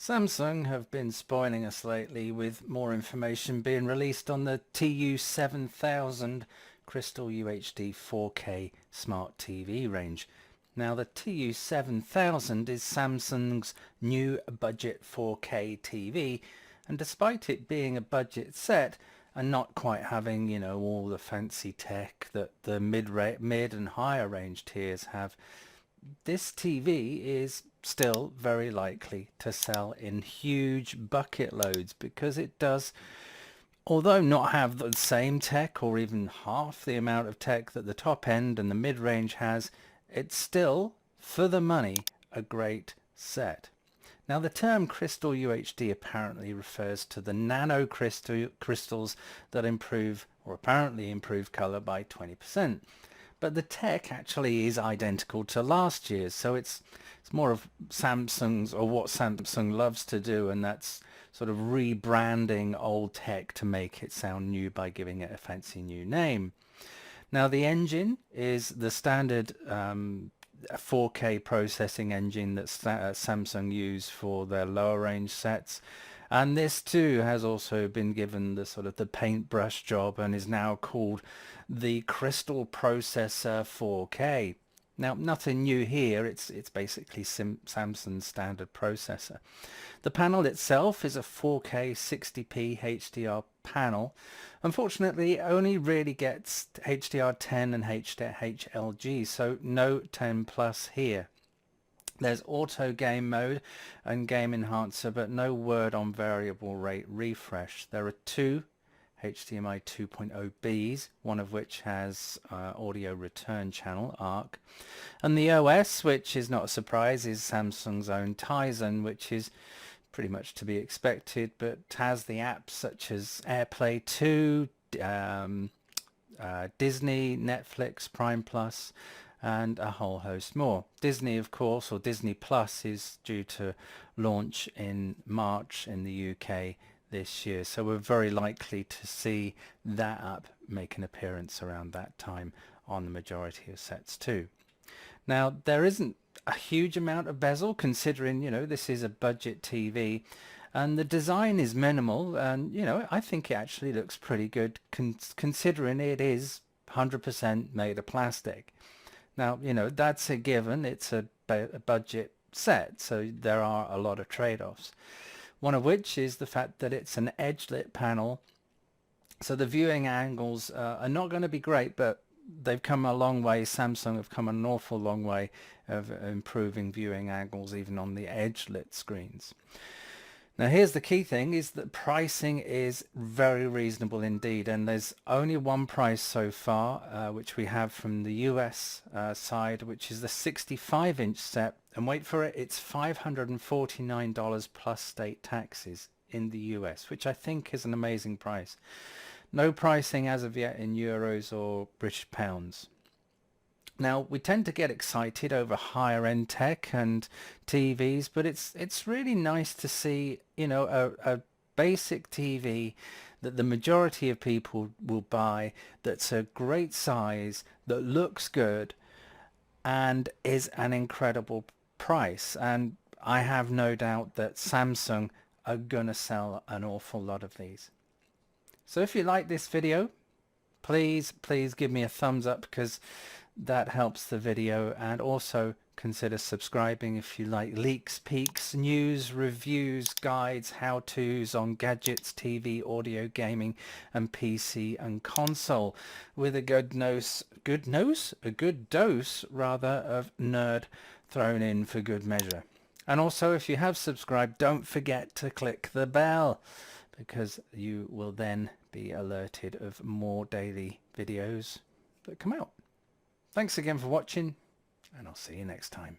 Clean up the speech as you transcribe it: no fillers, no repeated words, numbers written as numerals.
Samsung have been spoiling us lately with more information being released on the TU7000 Crystal UHD 4K Smart TV range. Now the TU7000 is Samsung's new budget 4K TV, and despite it being a budget set and not quite having, all the fancy tech that the mid and higher range tiers have, this TV is still very likely to sell in huge bucket loads because it does, although not have the same tech or even half the amount of tech that the top end and the mid-range has, it's still, for the money, a great set. Now the term crystal UHD apparently refers to the nano crystals that improve, or apparently improve, color by 20%. But the tech actually is identical to last year's, so it's more of Samsung's, or what Samsung loves to do, and that's sort of rebranding old tech to make it sound new by giving it a fancy new name. Now the engine is the standard 4K processing engine that Samsung use for their lower range sets, and this too has also been given the sort of the paintbrush job and is now called the Crystal Processor 4K. Now nothing new here, it's basically Samsung's standard processor. The panel itself is a 4K 60p HDR panel. Unfortunately it only really gets HDR10 and HLG, so no 10 plus here. There's auto game mode and game enhancer, but no word on variable rate refresh. There are two HDMI 2.0Bs, one of which has audio return channel ARC, and the OS, which is not a surprise, is Samsung's own Tizen, which is pretty much to be expected, but has the apps such as AirPlay 2, Disney, Netflix, Prime Plus, and a whole host more. Disney, of course, or Disney Plus, is due to launch in March in the UK this year, so we're very likely to see that app make an appearance around that time on the majority of sets too. Now there isn't a huge amount of bezel, considering this is a budget TV, and the design is minimal, and I think it actually looks pretty good considering it is 100% made of plastic. Now, that's a given. It's a budget set, so there are a lot of trade-offs. One of which is the fact that it's an edge-lit panel, so the viewing angles are not going to be great, but they've come a long way. Samsung have come an awful long way of improving viewing angles even on the edge-lit screens. Now here's the key thing, is that pricing is very reasonable indeed, and there's only one price so far, which we have from the US side, which is the 65-inch set, and wait for it, it's $549 plus state taxes in the US, which I think is an amazing price. No pricing as of yet in euros or British pounds. Now we tend to get excited over higher end tech and TVs, but it's really nice to see a basic TV that the majority of people will buy, that's a great size, that looks good, and is an incredible price. And I have no doubt that Samsung are gonna sell an awful lot of these. So if you like this video, please give me a thumbs up, because that helps the video, and also consider subscribing if you like leaks, peeks, news, reviews, guides, how-tos on gadgets, TV, audio, gaming, and PC and console, with a good dose rather of nerd thrown in for good measure. And also, if you have subscribed, don't forget to click the bell, because you will then be alerted of more daily videos that come out. Thanks again for watching, and I'll see you next time.